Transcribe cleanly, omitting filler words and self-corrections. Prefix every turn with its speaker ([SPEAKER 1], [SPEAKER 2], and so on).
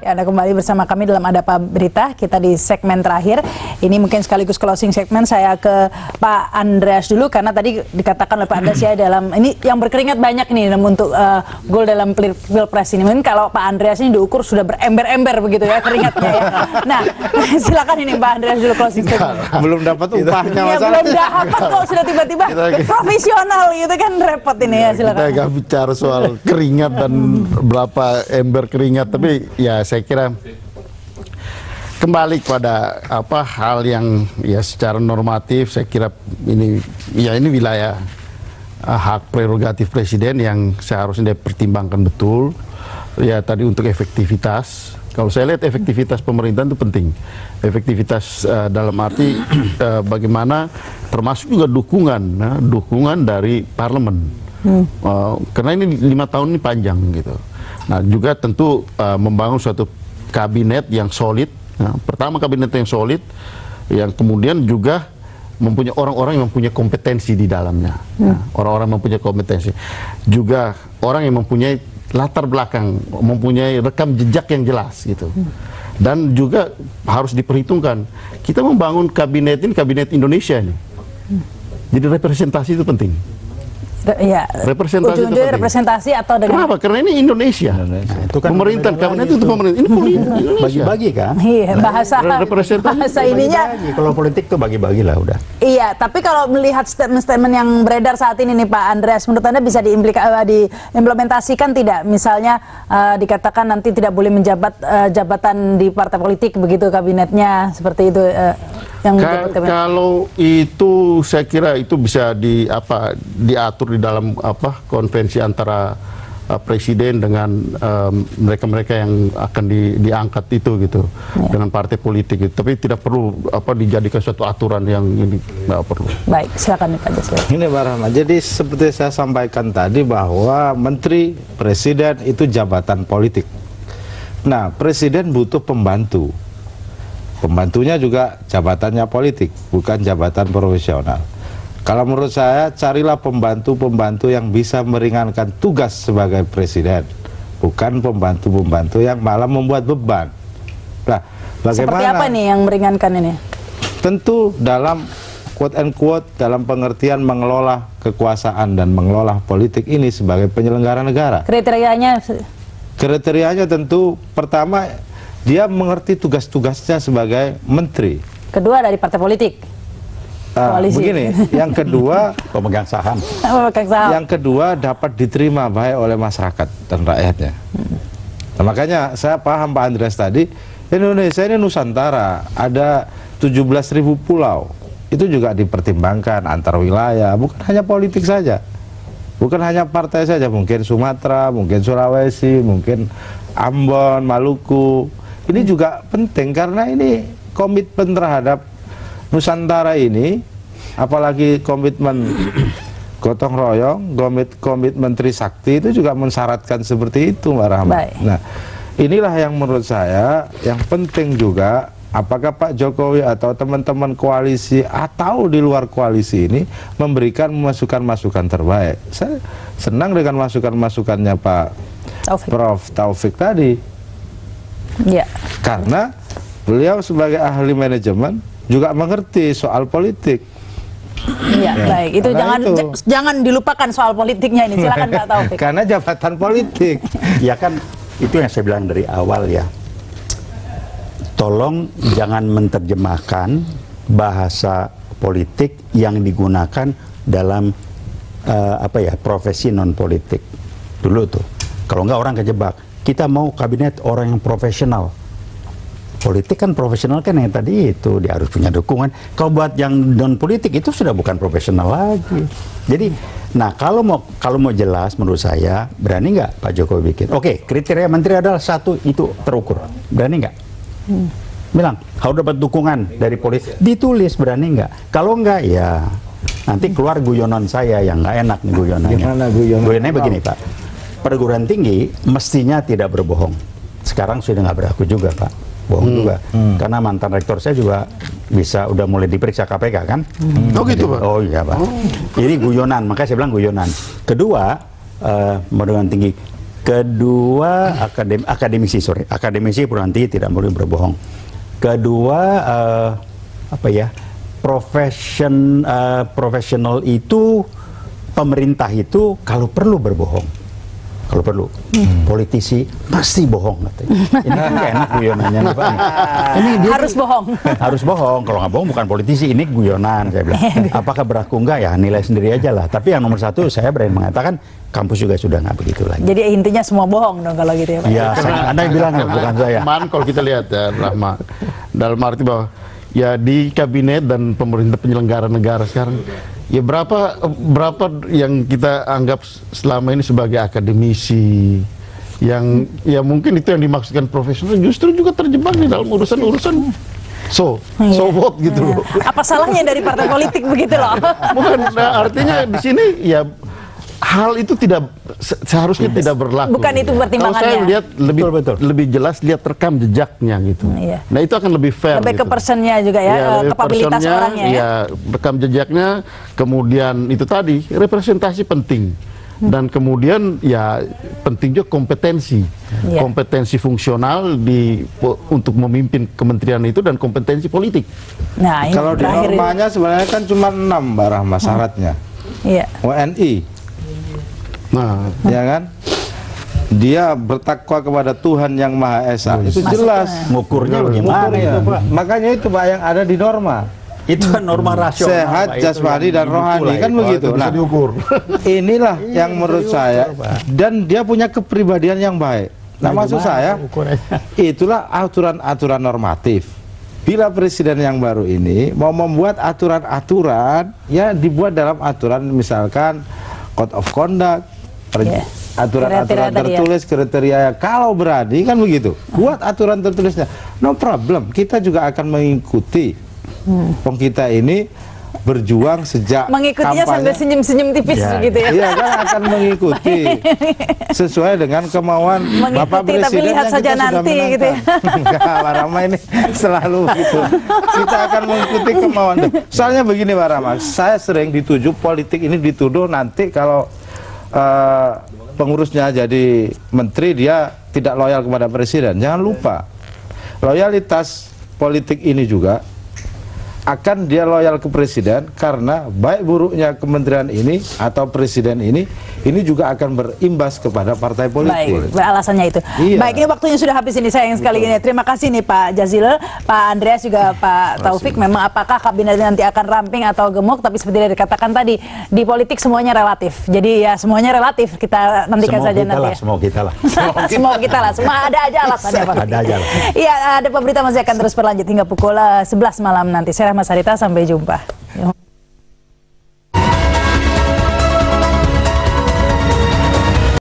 [SPEAKER 1] Ya, Anda kembali bersama kami dalam Ada Apa Berita. Kita di segmen terakhir. Ini mungkin sekaligus closing segmen. Saya ke Pak Andreas dulu karena tadi dikatakan oleh Pak Andreas ya dalam ini yang berkeringat banyak nih untuk gol dalam Pilpres ini. Mungkin kalau Pak Andreas ini diukur sudah berember-ember begitu ya keringatnya ya. Nah, silakan ini Pak Andreas dulu closing segmen.
[SPEAKER 2] Belum dapat upahnya
[SPEAKER 1] ya, belum dapat kok sudah tiba-tiba profesional gitu kan repot ini ya, silakan.
[SPEAKER 2] Kita nggak bicara soal keringat dan berapa ember keringat, tapi ya saya kira kembali kepada hal yang ya secara normatif. Saya kira ini wilayah hak prerogatif presiden yang seharusnya dipertimbangkan betul. Ya tadi untuk efektivitas, kalau saya lihat efektivitas pemerintahan itu penting. Efektivitas dalam arti bagaimana, termasuk juga dukungan dari parlemen. Karena ini 5 tahun ini panjang gitu. Nah juga tentu membangun suatu kabinet yang solid. Nah, pertama kabinet yang solid, yang kemudian juga mempunyai orang-orang yang mempunyai kompetensi di dalamnya. Orang-orang mempunyai kompetensi. Juga orang yang mempunyai latar belakang, mempunyai rekam jejak yang jelas gitu. Dan juga harus diperhitungkan. Kita membangun kabinet ini, kabinet Indonesia ini. Jadi representasi itu penting.
[SPEAKER 1] Ya, ujung-ujungnya representasi atau dengan...
[SPEAKER 2] Kenapa? Karena ini Indonesia.
[SPEAKER 3] Nah, itu kan
[SPEAKER 2] pemerintah, kabinet itu pemerintah. Ini politik.
[SPEAKER 3] Bagi-bagi kan?
[SPEAKER 1] Iya, bahasa ininya.
[SPEAKER 3] Kalau politik tuh bagi-bagi lah udah.
[SPEAKER 1] Iya, tapi kalau melihat statement-statement yang beredar saat ini nih Pak Andreas, menurut Anda bisa diimplementasikan tidak? Misalnya dikatakan nanti tidak boleh menjabat jabatan di partai politik, begitu kabinetnya, seperti itu.
[SPEAKER 2] Kalau itu saya kira itu bisa diatur di dalam konvensi antara presiden dengan mereka-mereka yang akan diangkat itu gitu ya, dengan partai politik gitu. Tapi tidak perlu dijadikan suatu aturan yang ini nggak perlu.
[SPEAKER 1] Baik, silakan Pak Jasir.
[SPEAKER 4] Ini Pak Rahmat, jadi seperti saya sampaikan tadi bahwa menteri presiden itu jabatan politik. Nah, presiden butuh pembantu. Pembantunya juga jabatannya politik, bukan jabatan profesional. Kalau menurut saya, carilah pembantu-pembantu yang bisa meringankan tugas sebagai presiden, bukan pembantu-pembantu yang malah membuat beban. Nah, bagaimana?
[SPEAKER 1] Seperti apa nih yang meringankan ini?
[SPEAKER 4] Tentu dalam quote and quote, dalam pengertian mengelola kekuasaan dan mengelola politik ini sebagai penyelenggara negara. Kriterianya tentu pertama, dia mengerti tugas-tugasnya sebagai menteri.
[SPEAKER 1] Kedua dari partai politik.
[SPEAKER 4] Begini, yang kedua
[SPEAKER 3] pemegang saham.
[SPEAKER 4] Yang kedua dapat diterima baik oleh masyarakat dan rakyatnya. Nah, makanya saya paham Pak Andreas tadi, Indonesia ini Nusantara, ada 17.000 pulau. Itu juga dipertimbangkan antar wilayah, bukan hanya politik saja. Bukan hanya partai saja, mungkin Sumatera, mungkin Sulawesi, mungkin Ambon, Maluku. Ini juga penting karena ini komitmen terhadap Nusantara ini, apalagi komitmen gotong royong, komitmen Trisakti itu juga mensyaratkan seperti itu, Mbak Rahmat. Nah, inilah yang menurut saya yang penting juga, apakah Pak Jokowi atau teman-teman koalisi atau di luar koalisi ini memberikan masukan-masukan terbaik. Saya senang dengan masukan-masukannya Pak Prof. Taufik tadi. Ya. Karena beliau sebagai ahli manajemen juga mengerti soal politik.
[SPEAKER 1] Iya, ya, baik. Itu jangan dilupakan soal politiknya ini. Silakan Pak Taufik.
[SPEAKER 4] Karena jabatan politik.
[SPEAKER 3] Ya kan, itu yang saya bilang dari awal ya. Tolong jangan menerjemahkan bahasa politik yang digunakan dalam profesi non politik. Dulu tuh. Kalau nggak orang kejebak. Kita mau kabinet orang yang profesional. Politik kan profesional kan yang tadi itu, dia harus punya dukungan. Kalau buat yang non politik itu sudah bukan profesional lagi. Jadi, nah kalau mau jelas menurut saya, berani nggak Pak Jokowi bikin? Oke, kriteria menteri adalah satu itu terukur. Berani nggak? Bilang harus dapat dukungan dari politik. Ditulis, berani nggak? Kalau nggak ya nanti keluar guyonan saya yang nggak enak nih guyonannya.
[SPEAKER 4] Gimana guyonan?
[SPEAKER 3] Guyonannya begini Pak. Perguruan tinggi mestinya tidak berbohong. Sekarang sudah nggak berlaku juga Pak, bohong juga. Karena mantan rektor saya juga udah mulai diperiksa KPK kan.
[SPEAKER 2] Oh gitu Pak?
[SPEAKER 3] Oh iya Pak. Ini guyonan, makanya saya bilang guyonan. Kedua, perguruan tinggi Kedua, akademisi pun nanti tidak boleh berbohong. Kedua, profesional itu, pemerintah itu kalau perlu berbohong. Kalau perlu, politisi pasti bohong katanya. Ini kan gak enak guyonannya nih Pak. Ini dia
[SPEAKER 1] Harus bohong.
[SPEAKER 3] harus bohong. Kalau nggak bohong bukan politisi, ini guyonan. Saya bilang. Apakah berlaku enggak ya? Nilai sendiri aja lah. Tapi yang nomor satu, saya berani mengatakan kampus juga sudah nggak begitu lagi.
[SPEAKER 1] Jadi intinya semua bohong dong kalau gitu ya Pak.
[SPEAKER 3] Iya, Anda yang bilang ya, bukan saya.
[SPEAKER 2] Kemarin kalau kita lihat ya, Rahma, dalam arti bahwa ya di kabinet dan pemerintah penyelenggara negara sekarang, ya berapa yang kita anggap selama ini sebagai akademisi, yang ya mungkin itu yang dimaksudkan profesional, justru juga terjebak di dalam urusan-urusan so what gitu loh.
[SPEAKER 1] Apa salahnya dari partai politik begitu loh?
[SPEAKER 2] Bukan, nah, artinya di sini ya hal itu seharusnya tidak berlaku.
[SPEAKER 1] Bukan itu pertimbangannya.
[SPEAKER 2] Kalau saya lihat lebih jelas lihat rekam jejaknya gitu.
[SPEAKER 1] Iya.
[SPEAKER 2] Nah itu akan lebih fair.
[SPEAKER 1] Lebih
[SPEAKER 2] gitu.
[SPEAKER 1] ke personnya juga ya, kapabilitas
[SPEAKER 2] personnya,
[SPEAKER 1] orangnya ya.
[SPEAKER 2] Rekam jejaknya, kemudian itu tadi representasi penting. Dan kemudian ya penting juga kompetensi.
[SPEAKER 1] Iya.
[SPEAKER 2] Kompetensi fungsional untuk memimpin kementerian itu dan kompetensi politik.
[SPEAKER 1] Nah, ini
[SPEAKER 4] Kalau di
[SPEAKER 1] terakhir ini.
[SPEAKER 4] normanya sebenarnya kan cuma 6 Mbak Rahma syaratnya.
[SPEAKER 1] Iya.
[SPEAKER 4] WNI.
[SPEAKER 2] Nah,
[SPEAKER 4] Ya kan? Dia bertakwa kepada Tuhan yang Maha Esa. Itu jelas.
[SPEAKER 3] Ngukurnya bagaimana itu Pak?
[SPEAKER 4] Makanya itu Pak yang ada di norma.
[SPEAKER 3] Itu kan norma rasional.
[SPEAKER 4] Sehat,
[SPEAKER 3] Pak, itu
[SPEAKER 4] jasmani
[SPEAKER 3] yang
[SPEAKER 4] dan rohani kan begitu.
[SPEAKER 2] itu bisa
[SPEAKER 4] Nah,
[SPEAKER 2] diukur.
[SPEAKER 4] inilah yang menurut saya, dan dia punya kepribadian yang baik. Nah, maksud saya itulah aturan-aturan normatif. Bila presiden yang baru ini mau membuat aturan-aturan, ya dibuat dalam aturan misalkan code of conduct, aturan-aturan tertulis, kriteria. Kalau berani kan begitu, buat aturan tertulisnya, no problem. Kita juga akan mengikuti. Wong kita ini berjuang sejak
[SPEAKER 1] Mengikutinya
[SPEAKER 4] kampanye.
[SPEAKER 1] sambil senyum-senyum tipis gitu ya.
[SPEAKER 4] Iya kan akan mengikuti sesuai dengan kemauan Bapak
[SPEAKER 1] Mengikuti, tapi
[SPEAKER 4] Presiden
[SPEAKER 1] lihat
[SPEAKER 4] yang
[SPEAKER 1] saja
[SPEAKER 4] kita sudah
[SPEAKER 1] nanti,
[SPEAKER 4] menangkan.
[SPEAKER 1] gitu ya.
[SPEAKER 4] Enggak, Pak Rama ini selalu gitu. Kita akan mengikuti kemauan. Soalnya begini Pak Rama, saya sering politik ini dituduh nanti kalau pengurusnya jadi menteri dia tidak loyal kepada presiden. Jangan lupa, loyalitas politik ini juga akan dia loyal ke presiden karena baik buruknya kementerian ini atau presiden ini juga akan berimbas kepada partai politik.
[SPEAKER 1] Baik, alasannya itu.
[SPEAKER 4] Iya.
[SPEAKER 1] Baik, ini waktunya sudah habis ini sayang sekali ini. Terima kasih nih Pak Jazil, Pak Andreas juga Pak Taufik. Memang apakah kabinet nanti akan ramping atau gemuk? Tapi seperti yang dikatakan tadi, di politik semuanya relatif. Jadi ya semuanya relatif. Kita nantikan saja nanti.
[SPEAKER 3] Semua kita lah.
[SPEAKER 1] Semua kita lah. Semua ada aja alasannya Pak.
[SPEAKER 3] Ada aja lah.
[SPEAKER 1] Iya, ada pemberitaan masih akan terus berlanjut hingga pukul 11 malam nanti. Saya Rahma Sarita, sampai jumpa.